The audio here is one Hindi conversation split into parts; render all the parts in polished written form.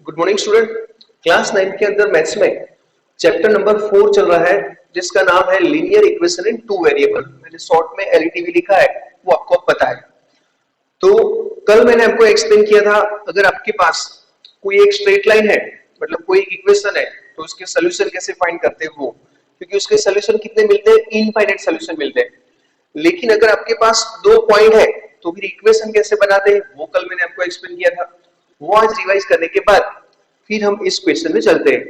Good morning student. क्लास 9 के अंदर मैथ्स में चैप्टर नंबर 4 चल रहा है जिसका नाम है linear equation in two variable. मैंने शॉर्ट में एलईटीवी लिखा है, वो आपको अब पता है। तो कल मैंने आपको एक्सप्लेन किया था, अगर आपके पास कोई एक स्ट्रेट लाइन है, मतलब कोई एक इक्वेशन है, तो उसके सोल्यूशन कैसे फाइंड करते हैं वो, क्योंकि उसके सोल्यूशन कितने मिलते हैं, इनफाइनाइट सोल्यूशन मिलते हैं। लेकिन अगर आपके पास दो पॉइंट है तो फिर इक्वेशन कैसे बनाते हैं वो कल मैंने आपको एक्सप्लेन किया था। वो आज रिवाइज करने के बाद फिर हम इस क्वेश्चन में चलते हैं।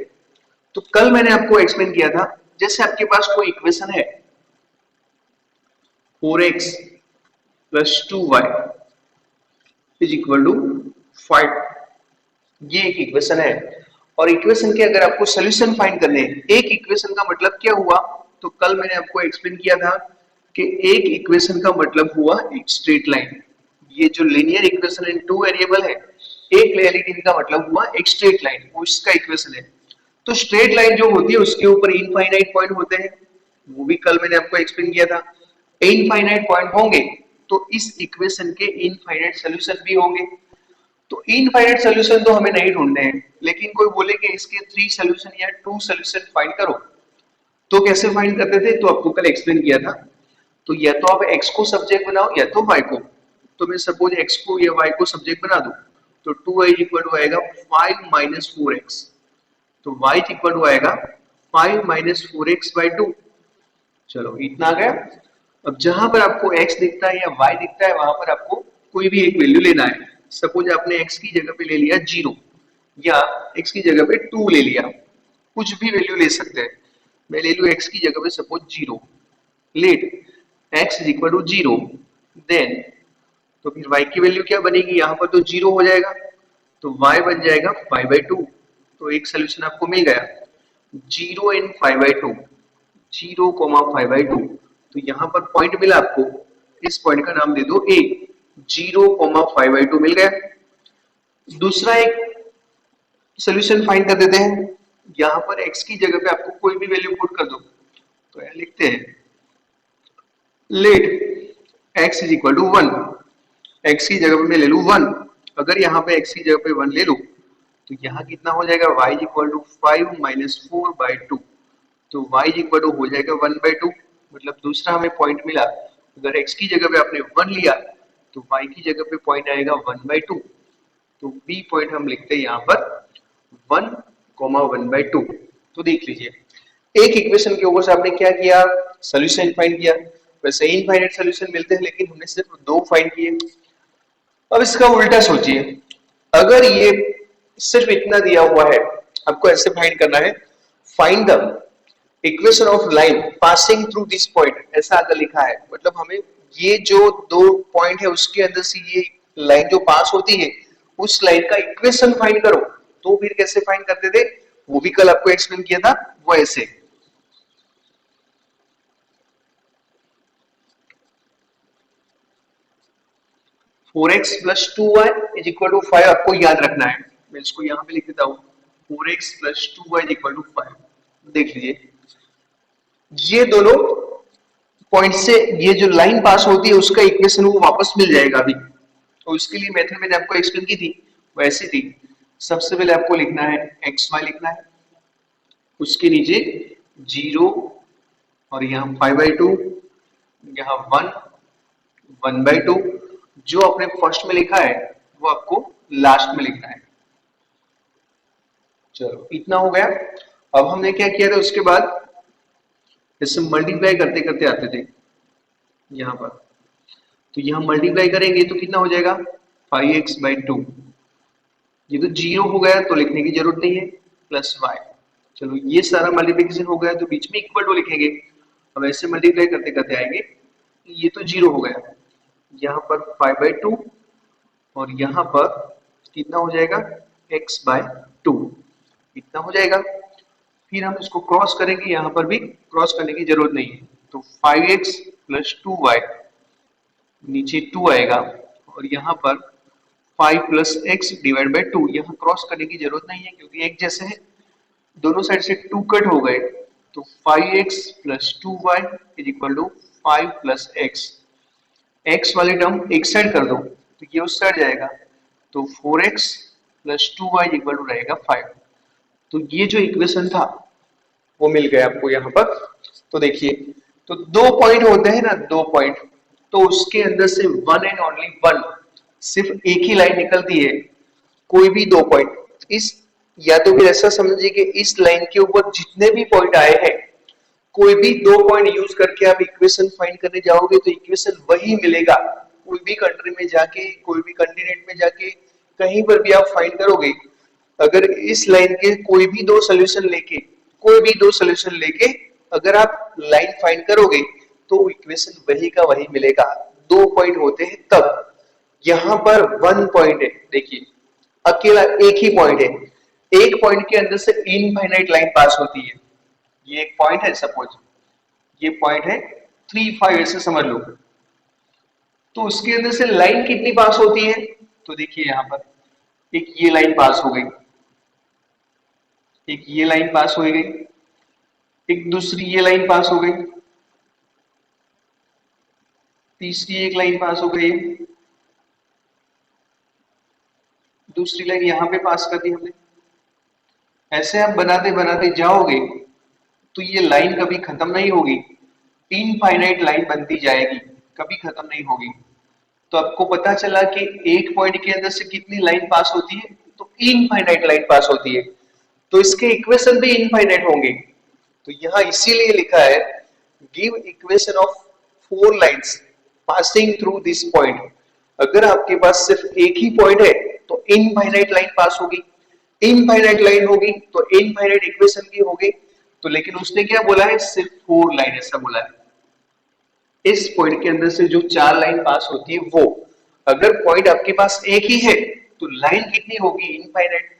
तो कल मैंने आपको एक्सप्लेन किया था, जैसे आपके पास कोई इक्वेशन है 4x plus 2y is equal to 5, ये एक इक्वेशन है। और इक्वेशन के अगर आपको सोल्यूशन फाइंड करने हैं, एक इक्वेशन का मतलब क्या हुआ, तो कल मैंने आपको एक्सप्लेन किया था कि एक इक्वेशन का मतलब हुआ एक स्ट्रेट लाइन। ये जो linear equation in two variable है, एक रियलिटी का मतलब हुआ एक स्ट्रेट लाइन, वो इसका इक्वेशन है। तो स्ट्रेट लाइन जो होती है उसके ऊपर इनफाइनाइट पॉइंट होते हैं, वो भी कल मैंने आपको एक्सप्लेन किया था। इनफाइनाइट पॉइंट होंगे तो इस इक्वेशन के इनफाइनाइट सॉल्यूशन भी होंगे। तो इनफाइनाइट सॉल्यूशन तो हमें नहीं ढूंढने हैं, लेकिन कोई बोले कि इसके 3 सॉल्यूशन या 2 सॉल्यूशन फाइंड करो, तो कैसे फाइंड करते थे, तो आपको कल एक्सप्लेन किया था। तो या तो आप x को सब्जेक्ट बनाओ या तो y को। तो मैं सपोज x को या y को सब्जेक्ट बना दूं, तो 2y इक्वल टू आएगा 5 माइनस 4x। तो y इक्वल टू आएगा 5 माइनस 4x बाई 2। चलो इतना आ गया। अब जहां पर आपको x दिखता है या y दिखता है, वहां पर आपको कोई भी एक वैल्यू लेना है। सपोज आपने x की जगह पे ले लिया 0 या x की जगह पे 2 ले लिया, कुछ भी वैल्यू ले सकते हैं। मैं ले लूं x की जगह पे suppose 0, let x is equal to 0, then तो फिर y की वैल्यू क्या बनेगी, यहाँ पर तो 0 हो जाएगा, तो y बन जाएगा 5/2। तो एक सोल्यूशन आपको मिल गया, 0 एंड 5/2, 0,5/2। तो यहाँ पर पॉइंट मिला आपको, इस पॉइंट का नाम दे दो a, 0,5/2 मिल गया। दूसरा एक सोल्यूशन फाइंड कर देते हैं, यहाँ पर x की जगह पे आपको कोई भी वैल्यू पुट कर दो। तो यहाँ लिखते हैं let x is equal to 1, x की जगह पे मैं ले लूं 1। अगर यहाँ पे x की जगह पे 1 ले लूं तो यहाँ कितना हो जाएगा, y इक्वल टू 5 माइनस 4/2। तो y इक्वल टू हो जाएगा 1/2। मतलब दूसरा हमें पॉइंट मिला, अगर x की जगह पे आपने 1 लिया तो y की जगह पे पॉइंट आएगा 1/2। तो b पॉइंट हम लिखते हैं यहाँ पर 1,1/2। तो देख लीजिए, एक इक्वेशन के ऊपर से आपने क्या किया, सोल्यूशन फाइंड किया। वैसे इनफाइनाइट सोल्यूशन मिलते हैं, लेकिन हमने सिर्फ 2 फाइंड किए। अब इसका उल्टा सोचिए, अगर ये सिर्फ इतना दिया हुआ है, आपको ऐसे फाइंड करना है, find the equation of line passing through this point, ऐसा अगर लिखा है, मतलब हमें ये जो दो पॉइंट है उसके अंदर से ये लाइन जो पास होती है, उस लाइन का इक्वेशन फाइंड करो। तो फिर कैसे फाइंड करते थे, वो भी कल आपको एक्सप्लेन किया था, वो ऐसे 4x plus 2y is equal to 5 आपको याद रखना है। मैं इसको यहाँ पे लिख देता हूँ, 4x plus 2y is equal to 5। देख लीजिए, ये दोनों पॉइंट से ये जो लाइन पास होती है उसका इक्वेशन वो वापस मिल जाएगा अभी। तो इसके लिए मेथड मैंने आपको एक्सप्लेन की थी, वैसी थी। सबसे पहले आपको लिखना है xy लिखना है, उसके नीचे 0 और यहाँ 5/2, यहाँ 1, 1/2। जो आपने फर्स्ट में लिखा है वो आपको लास्ट में लिखना है। चलो इतना हो गया। अब हमने क्या किया था, उसके बाद इससे मल्टीप्लाई करते करते आते थे यहाँ पर। तो यहाँ मल्टीप्लाई करेंगे तो कितना हो जाएगा, 5x/2। ये तो 0 हो गया तो लिखने की जरूरत नहीं है, प्लस y। चलो ये सारा मल्टीप्लिकेशन हो गया तो बीच में इक्वल टू लिखेंगे। अब ऐसे मल्टीप्लाई करते करते आएंगे, ये तो 0 हो गया, यहाँ पर 5/2 और यहाँ पर कितना हो जाएगा, x/2 इतना हो जाएगा। फिर हम इसको क्रॉस करेंगे, यहाँ पर भी क्रॉस करने की जरूरत नहीं है। तो 5x प्लस 2y, नीचे 2 आएगा, और यहाँ पर 5 प्लस एक्स डिवाइड बाई 2, यहाँ क्रॉस करने की जरूरत नहीं है क्योंकि एक जैसे है, दोनों साइड से 2 कट हो गए। तो 5x plus 2y is equal to 5 plus x. X वाले टर्म एक साइड कर दो तो ये उस साइड जाएगा, तो 4x plus 2y equal to रहेगा 5। तो ये जो इक्वेशन था वो मिल गया आपको यहाँ पर। तो देखिए, तो दो पॉइंट होते हैं ना, दो पॉइंट, तो उसके अंदर से वन एंड ओनली वन, सिर्फ एक ही लाइन निकलती है। कोई भी दो पॉइंट इस, या तो फिर ऐसा समझिए कि इस लाइन के ऊपर जितने भी पॉइंट आए हैं, कोई भी दो पॉइंट यूज करके आप इक्वेशन फाइंड करने जाओगे तो इक्वेशन वही मिलेगा। कोई भी कंट्री में जाके, कोई भी कंटिनेंट में जाके, कहीं पर भी आप फाइंड करोगे, अगर इस लाइन के कोई भी दो सोल्यूशन लेके, कोई भी दो सोल्यूशन लेके अगर आप लाइन फाइंड करोगे तो इक्वेशन वही का वही मिलेगा। दो पॉइंट होते हैं तब। यहां पर वन पॉइंट है, देखिए अकेला एक ही पॉइंट है, एक पॉइंट के अंदर से इनफाइनाइट लाइन पास होती है। ये एक पॉइंट है, सपोज ये पॉइंट है 3, 5 ऐसे समझ लो। तो उसके अंदर से लाइन कितनी पास होती है, तो देखिए यहां पर एक ये लाइन पास हो गई, एक ये लाइन पास हो गई, एक दूसरी ये लाइन पास हो गई, तीसरी एक लाइन पास हो गई, दूसरी लाइन यहां पे पास कर दी हमने। ऐसे आप बनाते बनाते जाओगे तो ये लाइन कभी खत्म नहीं होगी, इनफाइनाइट लाइन बनती जाएगी, कभी खत्म नहीं होगी। तो आपको पता चला कि एक पॉइंट के अंदर से कितनी लाइन पास होती है, तो इनफाइनाइट लाइन पास होती है। तो इसके इक्वेशन भी इनफाइनाइट होंगे। तो यहां इसीलिए लिखा है give equation of 4 lines passing through this point. अगर आपके पास सिर्फ एक ही पॉइंट है तो इनफाइनाइट लाइन पास होगी, इनफाइनाइट लाइन होगी तो इनफाइनाइट इक्वेशन भी होगी। तो लेकिन उसने क्या बोला है, सिर्फ 4 लाइन ऐसा बोला है। इस पॉइंट के अंदर से जो 4 लाइन पास होती है वो, अगर पॉइंट आपके पास एक ही है तो लाइन कितनी होगी, इनफाइनाइट।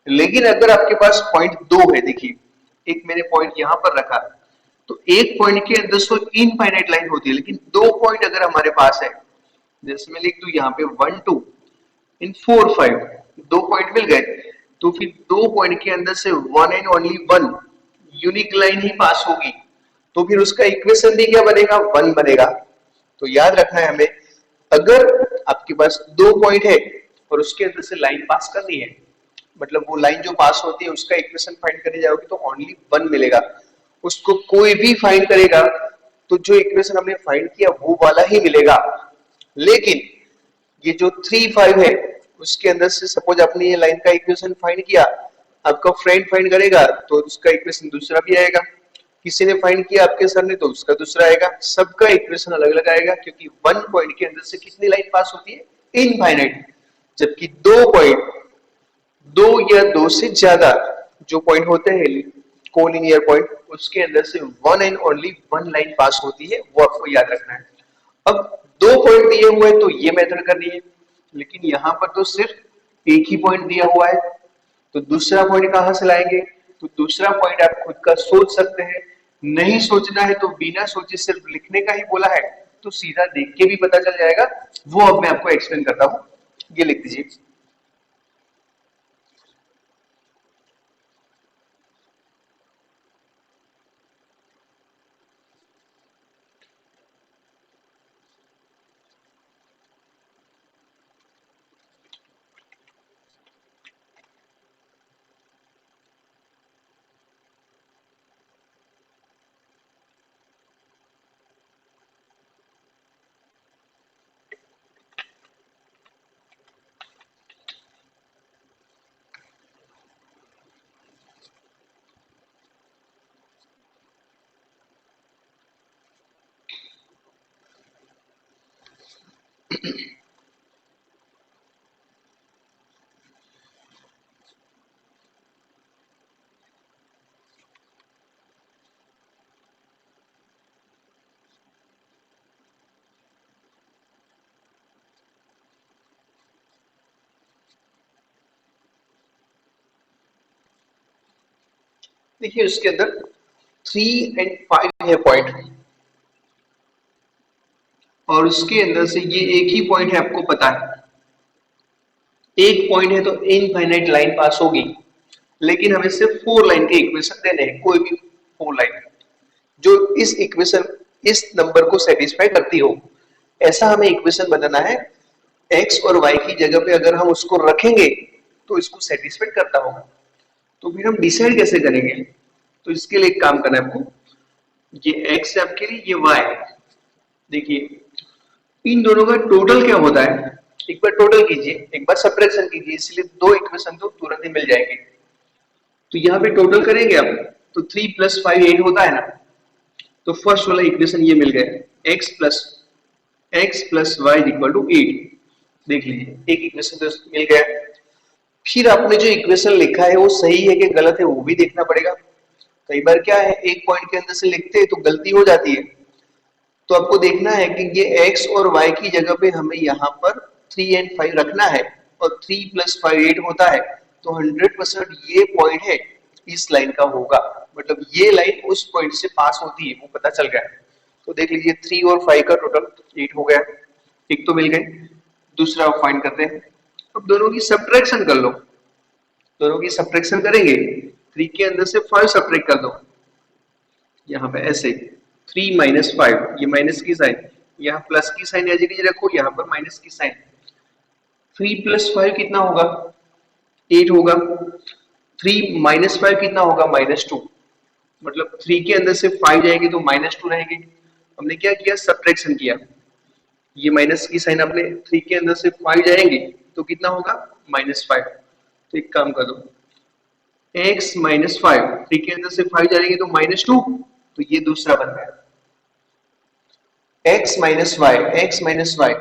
लेकिन अगर आपके पास पॉइंट दो है, देखिए एक मैंने पॉइंट यहां पर रखा, तो एक पॉइंट के अंदर से इनफाइनाइट लाइन होती है, लेकिन दो पॉइंट अगर हमारे पास है, जैसे मैं लिख दूं यहाँ पे 1, 2 इन 4, 5, दो पॉइंट मिल गए, तो फिर दो पॉइंट के अंदर से one and only one unique line ही पास होगी। तो फिर उसका इक्वेशन भी क्या बनेगा, 1 बनेगा। तो याद रखना है हमें, अगर आपके पास दो पॉइंट है और उसके अंदर से लाइन पास करनी है, मतलब वो लाइन जो पास होती है उसका इक्वेशन फाइंड करने जाओगे तो ओनली 1 मिलेगा। उसको कोई भी फाइंड करेगा तो जो इक्वेशन हमने फाइंड किया वो वाला ही मिलेगा। लेकिन ये जो 3, 5 है उसके अंदर से सपोज आपने ये लाइन का इक्वेशन फाइंड किया, आपका फ्रेंड फाइंड करेगा तो उसका इक्वेशन दूसरा भी आएगा, किसी ने फाइंड किया आपके सर ने तो उसका दूसरा आएगा, सबका इक्वेशन अलग अलग आएगा, क्योंकि वन पॉइंट के अंदर से कितनी लाइन पास होती है, इनफाइनाइट। जबकि दो पॉइंट, दो या दो से ज्यादा जो पॉइंट होते हैं कोलिनियर पॉइंट, उसके अंदर से one and only one line pass होती है, वो आपको याद रखना है। अब दो पॉइंट दिए हुए हैं तो ये मेथड करनी है, लेकिन यहां पर तो सिर्फ एक ही पॉइंट दिया हुआ है, तो दूसरा पॉइंट कहां से लाएंगे। तो दूसरा पॉइंट आप खुद का सोच सकते हैं, नहीं सोचना है तो बिना सोचे सिर्फ लिखने का ही बोला है तो सीधा देख के भी पता चल जाएगा, वो अब मैं आपको एक्सप्लेन करता हूं। ये लिख दीजिए, देखिए उसके अंदर 3 एंड 5 है पॉइंट, और उसके अंदर से ये एक ही पॉइंट है, आपको पता है एक पॉइंट है तो इनफाइनाइट लाइन पास होगी। लेकिन हमें सिर्फ 4 लाइन के इक्वेशन देने हैं, कोई भी 4 लाइन जो इस इक्वेशन, इस नंबर को सेटिस्फाई करती हो, ऐसा हमें इक्वेशन बनाना है। x और y की जगह पे अगर हम उसको रखेंगे तो इसको सेटिस्फाई करता होगा। तो फिर हम डिसाइड कैसे करेंगे? तो इसके लिए एक काम करना है आपको, ये x है आपके लिए, ये y है। देखिए इन दोनों का टोटल क्या होता है, एक बार टोटल कीजिए, एक बार सब्ट्रैक्शन कीजिए, इसलिए दो इक्वेशन तो तुरंत ही मिल जाएंगे। तो यहाँ पे टोटल करेंगे आप, तो 3 + 5 8 होता है ना। तो फर्स्ट वाला इक्वेशन ये मिल गया, x + y = 8। देख लीजिए एक इक्वेशन तो मिल गया। फिर आपने जो इक्वेशन लिखा है वो सही है कि गलत है वो भी देखना पड़ेगा। कई बार क्या है, एक पॉइंट के अंदर से लिखते हैं तो गलती हो जाती है। तो आपको देखना है कि ये x और y की जगह पे हमें यहाँ पर 3 और 5 रखना है, और 3 + 5 8 होता है। तो 100% ये पॉइंट है इस लाइन का होगा, मतलब ये लाइन उस पॉइंट से पास होती है, वो पता चल गया। तो देख लीजिए 3 और 5 का टोटल 8 हो गया, एक तो मिल गए। दूसरा फाइंड करते हैं, अब दोनों की सब्ट्रैक्शन कर लो। दोनों की सब्ट्रैक्शन करेंगे, 3 के अंदर से 5 सब्ट्रैक्ट कर दो, यहाँ पे ऐसे 3 - 5, ये माइनस की साइन, यहाँ प्लस की साइन ऐसे की रखो, यहाँ पर माइनस की साइन। 3 + 5 कितना होगा, 8 होगा। 3 - 5 कितना होगा, -2। मतलब 3 के अंदर से 5 जाएंगे तो -2 रहेंगे। हमने क्या किया, सब्ट्रैक्शन किया। ये माइनस की साइन अपने 3 के अंदर से 5 जाएंगे तो कितना होगा, -5। तो एक काम कर दो, x - 5, 3 के अंदर से 5 जाएंगे तो -2, तो ये दूसरा बन गया। x - y,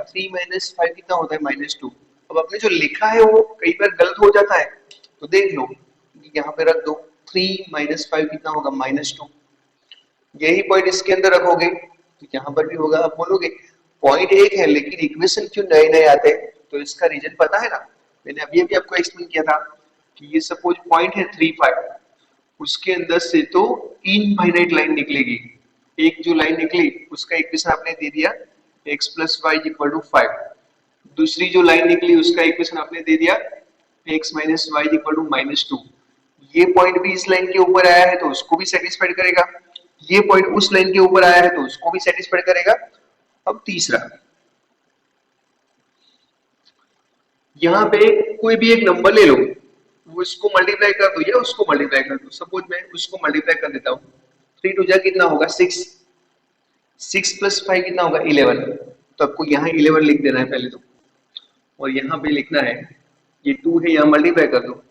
3 - 5 कितना होता है, -2। अब आपने जो लिखा है वो कई बार गलत हो जाता है, तो देख लो यहाँ पे रख दो, 3 - 5 कितना होगा, -2। यही पॉइंट इसके अंदर रखोगे तो यहाँ पर भी होगा। आप बोलोगे पॉइंट एक है लेकिन इक्वेशन क्यों नए नए आते हैं, तो इसका रीजन पता है ना, मैंने अभी अभी आपको एक्सप्लेन किया था कि ये सपोज पॉइंट है 3 5, उसके अंदर से तो इनफाइनाइट लाइन निकलेगी। एक जो लाइन निकली उसका इक्वेशन आपने दे दिया x + y = 5। दूसरी जो लाइन निकली उसका इक्वेशन आपने दे दिया x - y = -2। ये पॉइंट भी इस लाइन के ऊपर आया है तो उसको भी सेटिस्फाइड करेगा, ये पॉइंट उस लाइन के ऊपर आया है तो उसको भी सेटिस्फाइड करेगा। अब तीसरा, यहाँ पे कोई भी एक नंबर ले लो, वो इसको मल्टीप्लाई कर दो या उसको मल्टीप्लाई कर दो। सपोज मैं उसको मल्टीप्लाई कर देता हूँ, 3 2 जा कितना होगा, 6। 6 + 5 कितना होगा, 11। तो आपको यहाँ 11 लिख देना है पहले तो, और यहाँ पे लिखना है ये 2 है, यहाँ मल्टीप्लाई कर दो,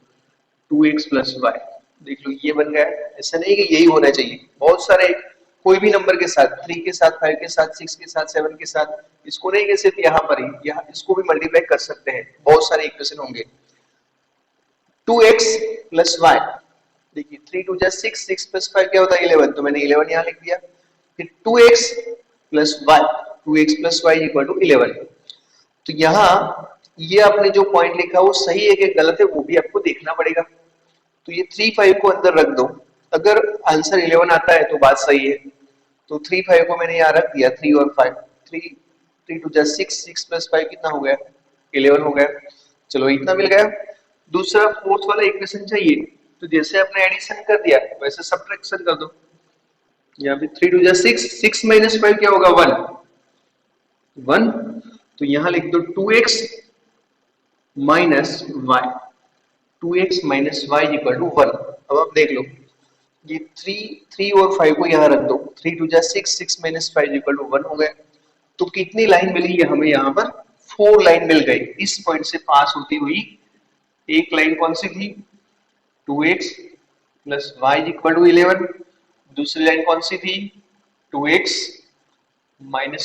2x + y। देख लो ये बन गया। ऐसा नहीं कि यही होना चाहिए, बहुत सारे कोई भी नंबर के साथ, 3 के साथ, 5 के साथ, 6 के साथ, 7 के साथ, इसको नहीं कि सिर्फ यहाँ पर ही, यहाँ इसको भी मल्टीप्लाई कर सकते हैं, बहुत सारे इक्वेशन होंगे। 2x + y, देखिए 3 2 जा 6, 6 + 5 क्या होता है, 11। तो मैंने 11 यहाँ लिख दिया। फिर 2x + y, 2x + y = 11। तो यहाँ ये आपने जो पॉइंट लिखा वो सही है कि गलत है वो भी आपको देखना पड़ेगा। तो ये 3 5 को अंदर रख दो, अगर आंसर 11 आता है तो बात सही है। तो 3 5 को मैंने यहाँ रख दिया, 3 और 5, 3 3 2 जा 6, 6 + 5 कितना हो गया, 11 हो गया। चलो इतना मिल गया। दूसरा फोर्थ वाला इक्वेशन चाहिए, तो जैसे आपने एडिशन कर दिया वैसे सब्ट्रैक्शन कर दो। यहाँ पे 3 2 जा 6, 6 - 5 क्या होगा, 1 1। तो यहाँ लिख दो 2x - y, 2x - y = 1। अब आप देख लो ये 3 और 5 को यहाँ रख दो, 3 2 जा 6, 6 - 5 = 1 हो गया। तो कितनी लाइन मिली है हमें, यहाँ पर 4 लाइन मिल गई इस पॉइंट से पास होती हुई। एक लाइन कौन सी थी, 2x + y = 11। दूसरी लाइन कौन सी थी, 2x - y =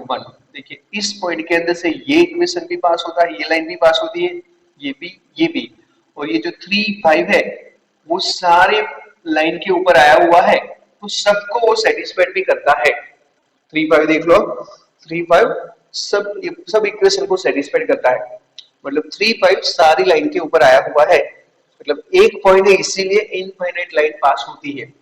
1। देखिए इस पॉइंट के अंदर से ये इक्वेशन भी पास होता है, ये लाइन भी पास होती है, ये भी, ये भी। और ये जो 3 5 है वो सारे लाइन के ऊपर आया हुआ है, तो सबको वो सेटिस्फाइड भी करता है। 3 5 देख लो, 3 5 सब इक्वेशन को सेटिस्फाइड करता है। मतलब 3 5 सारी लाइन के ऊपर आया हुआ है, मतलब एक पॉइंट है इसीलिए इनफाइनाइट लाइन पास होती है।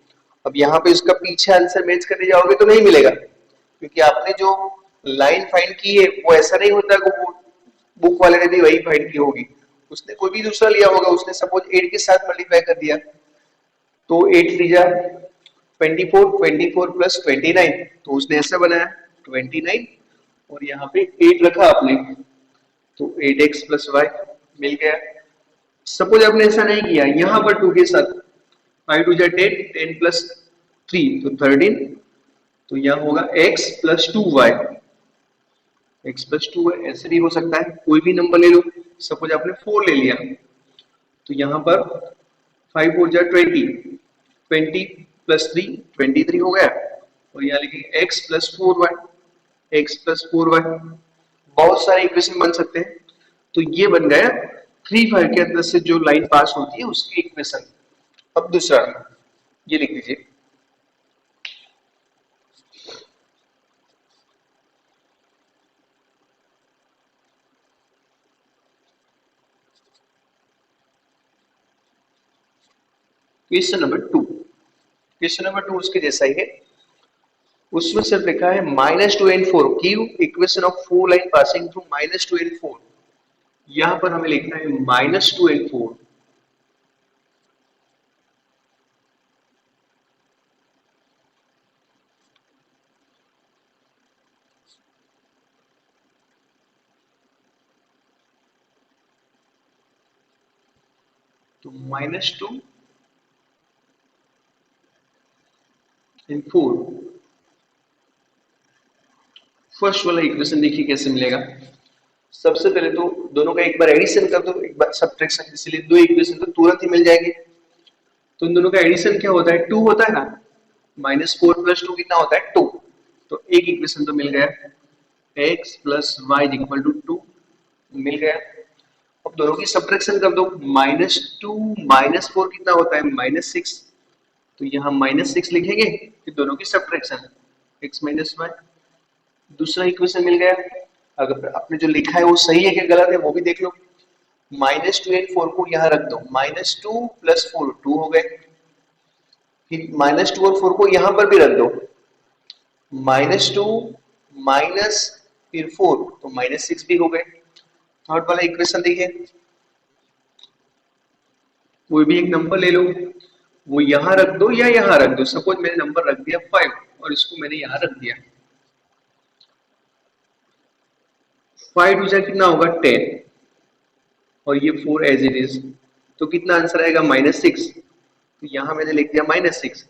अब यहाँ पे इसका पीछे आंसर मैच करने जाओगे तो नहीं मिलेगा, क्योंकि आपने जो लाइन फाइंड की है वो ऐसा नहीं होता कि वो बुक वाले ने भी वही फाइंड की होगी, उसने कोई भी दूसरा लिया होगा। उसने सपोज 8 के साथ मल्टीप्लाई कर दिया, तो 8 3 जा 24, 24 + 29, तो उसने ऐसा बनाया 29, और यहाँ पे 8 रखा आपने, तो 8x + y मिल गया। सपोज आपने ऐसा नहीं किया, यहां पर 2 के साथ 5 टू जा 10, 10 प्लस 3 तो 13, तो यहां होगा x plus 2y, x plus 2y ऐसे भी हो सकता है, कोई भी नंबर ले लो। सपोज आपने 4 ले लिया, तो यहां पर 5 4 जा 20, 20 प्लस 3 23 हो गया, और यहाँ लिखेंगे x plus 4y, x plus 4y। बहुत सारे इक्वेशन बन सकते हैं। तो ये बन गया 3 5 के अंदर से जो लाइन पास होती है उसकी इक्वेशन। अब दूसरा ये लिख दीजिए, क्वेश्चन नंबर 2। क्वेश्चन नंबर 2 उसके जैसा ही है, उसमें सिर्फ लिखा है -2 and 4 give equation of 4 line passing through -2 and 4। यहां पर हमें लिखना है -2 and 4। तो -2 and 4, फर्स्ट वाला इक्वेशन देखिए कैसे मिलेगा। सबसे पहले तो दोनों का एक बार एडिशन कर दो, एक बार सब्ट्रैक्शन, इसलिए दो इक्वेशन तो तुरंत ही मिल जाएंगे। तो इन दोनों का एडिशन क्या होता है, 2 होता है ना, -4 प्लस 2 कितना होता है, 2। तो एक इक्वेशन तो मिल गया, x plus y equal to 2 मिल गया। अब दोनों की सब्ट्रैक्शन कर दो, -2 -4 कितना होता है, -6। तो यहाँ -6 लिखेंगे, फिर दोनों की सब्ट्रैक्शन, x माइनस वाई। दूसरा इक्वेशन मिल गया। अगर आपने जो लिखा है वो सही है कि गलत है वो भी देख लो। -2 and 4 को यहाँ रख दो, -2 प्लस 4 2 हो गए। फिर -2 और 4 को यहाँ पर भी रख दो, -2 माइनस फिर 4 तो -6 भी हो गए। थर्ड वाला इक्वेशन देखिए, कोई भी एक नंबर ले लो, वो यहाँ रख दो या यहाँ रख दो। सपोज मैंने नंबर रख दिया 5 और इसको मैंने यहाँ रख दिया, 5 टू जा कितना होगा 10, और ये 4 एज इट इज, तो कितना आंसर आएगा -6। तो यहाँ मैंने लिख दिया -6।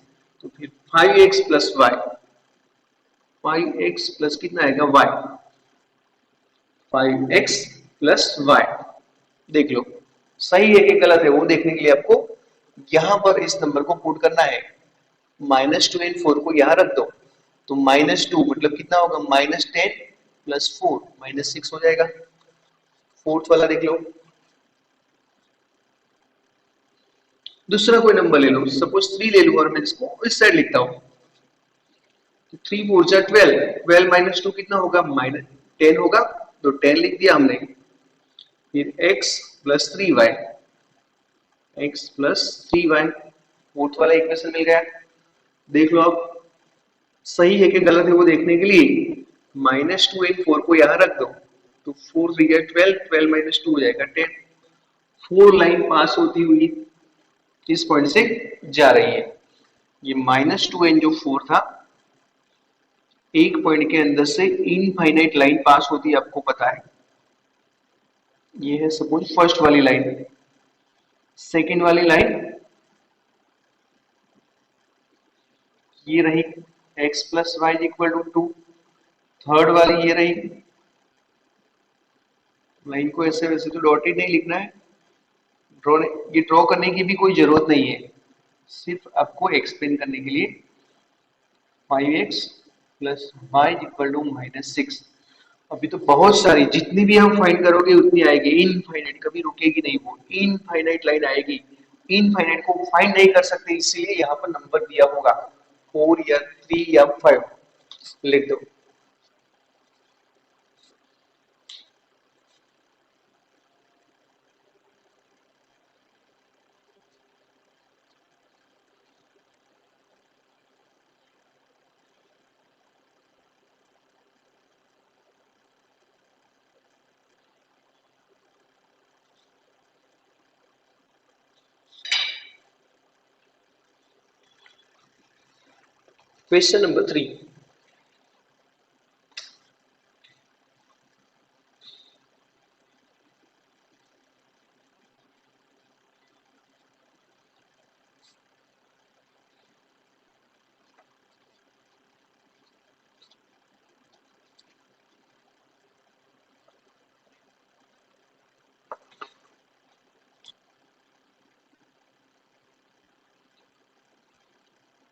तो फिर 5x plus Y, 5x plus कितना आएगा y, 5x प्लस वाई। देख लो सही है कि गलत है, वो देखने के लिए आपको यहां पर इस नंबर को पुट करना है। -2 and 4 को यहां रख दो, तो -2 मतलब कितना होगा, -10 प्लस 4 -6 हो जाएगा। फोर्थ वाला देख लो, दूसरा कोई नंबर ले लो, सपोज 3 ले लो और मैं इसको इस साइड लिखता हूं। तो 3 4 जा 12, 12 -2 कितना होगा, -10 होगा, तो 10 लिख दिया हमने। फिर x plus 3y, x plus 3y, fourth वाला इक्वेशन मिल गया। देख लो आप सही है कि गलत है वो देखने के लिए -2 and 4 को यहाँ रख दो, तो 4 3 या 12, 12 -2 हो जाएगा 10। 4 लाइन पास होती हुई इस पॉइंट से जा रही है। ये -2 जो 4 था, एक पॉइंट के अंदर से इनफाइनाइट लाइन पास होती है, आपको पता है। ये है सपोज फर्स्ट वाली लाइन। सेकेंड वाली लाइन ये रही, x plus y equal to 2। Third वाली ये रही, लाइन को ऐसे वैसे तो डॉटेड नहीं लिखना है, ये ड्रॉ करने की भी कोई जरूरत नहीं है, सिर्फ आपको एक्सप्लेन करने के लिए। 5x plus y equal to -6। अभी तो बहुत सारी, जितनी भी हम फाइंड करोगे उतनी आएगी, इनफाइनाइट, कभी रुकेगी नहीं, वो इनफाइनाइट लाइन आएगी। इनफाइनाइट को फाइंड नहीं कर सकते, इसीलिए यहाँ पर नंबर दिया होगा 4 या 3 या 5 लिख दो। Question number 3,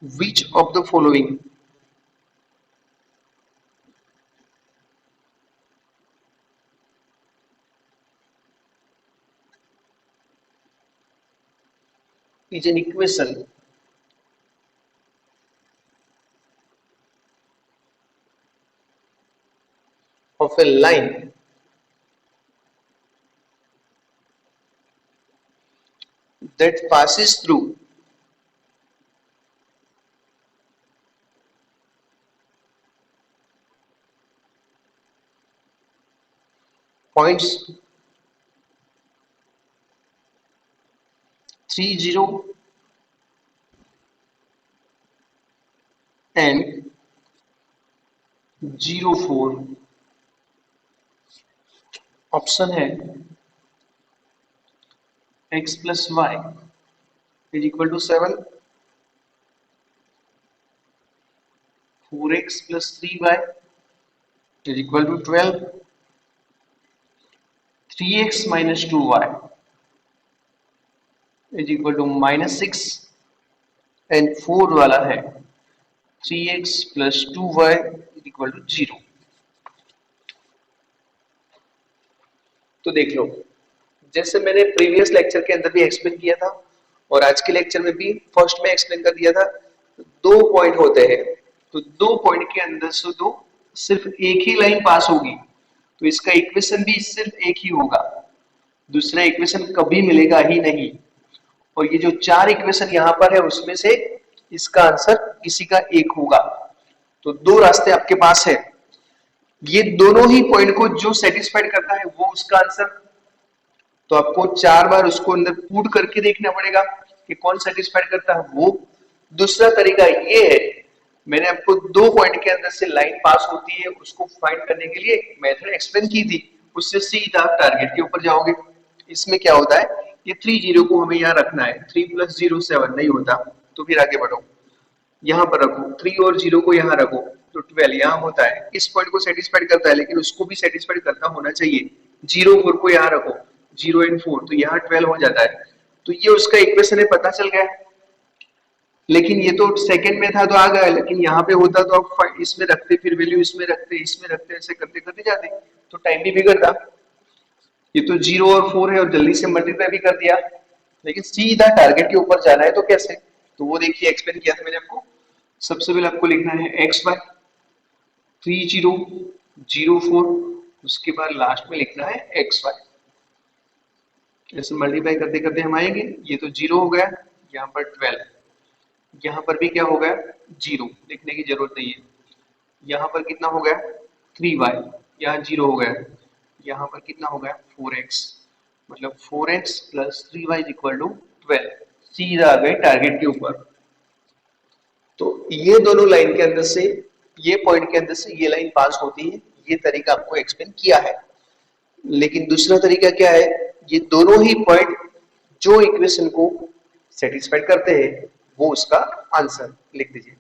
which of the following is an equation of a line that passes through points 30 and 04। Option है x plus y is equal to 7, 4x plus 3y is equal to 12, 3x minus 2y is equal to minus 6 and 4 वाला है 3x plus 2y is equal to 0। तो देख लो, जैसे मैंने प्रीवियस लेक्चर के अंदर भी एक्सप्लेन किया था और आज के लेक्चर में भी फर्स्ट में एक्सप्लेन कर दिया था, दो पॉइंट होते हैं, तो दो पॉइंट के अंदर से दो सिर्फ एक ही लाइन पास होगी, तो इसका इक्वेशन भी सिर्फ एक ही होगा, दूसरा इक्वेशन कभी मिलेगा ही नहीं। और ये जो चार इक्वेशन यहाँ पर है उसमें से इसका आंसर किसी का एक होगा। तो दो रास्ते आपके पास है, ये दोनों ही पॉइंट को जो सेटिस्फाइड करता है वो उसका आंसर। तो आपको 4 बार उसको अंदर पुट करके देखना पड़ेगा कि कौन सेटिस्फाइड करता है वो। दूसरा तरीका ये है, मैंने आपको दो पॉइंट के अंदर से लाइन पास होती है उसको फाइंड करने के लिए मेथड एक्सप्लेन की थी, उससे सीधा टारगेट के ऊपर जाओगे। इसमें क्या होता है, ये 30 को हमें यहाँ रखना है, 3 + 0 7 नहीं होता, तो फिर आगे बढ़ो, यहाँ पर रखो 3 और 0 को यहाँ रखो, तो 12 यहाँ होता है, इस पॉइंट को सेटिस्फाइड करता है लेकिन उसको भी सेटिस्फाइड करता होना चाहिए। 0 4 को यहाँ रखो, 0 and 4 तो यहाँ 12 हो जाता है, तो ये उसका इक्वेशन है, पता चल गया। लेकिन ये तो सेकंड में था तो आ गया, लेकिन यहाँ पे होता तो आप इसमें रखते, फिर वैल्यू इसमें रखते, ऐसे करते करते जाते, तो टाइम भी बिगड़ता। ये तो 0 और 4 है और जल्दी से मल्टीप्लाई भी कर दिया, लेकिन सीधा टारगेट के ऊपर जाना है तो कैसे, तो वो देखिए एक्सप्लेन किया था मैंने आपको। सबसे पहले आपको लिखना है x by 3004, उसके बाद लास्ट में लिखना है xy। ऐसे मल्टीप्लाई करते करते हम आएंगे, ये तो 0 हो गया, यहाँ पर 12, यहाँ पर भी क्या हो गया 0, लिखने की जरूरत नहीं है। यहाँ पर कितना हो गया 3y, यहाँ 0 हो गया, यहाँ पर कितना हो गया 4x, मतलब 4x plus 3y is equal to 12, सीधा आ गए टारगेट के ऊपर। तो ये दोनों लाइन के अंदर से, ये पॉइंट के अंदर से ये लाइन पास होती है, ये तरीका आपको एक्सप्लेन किया है। लेकिन दूसरा तरीका क्या है, ये दोनों ही पॉइंट जो इक्वेशन को सेटिस्फाइड करते हैं वो उसका आंसर लिख दीजिए।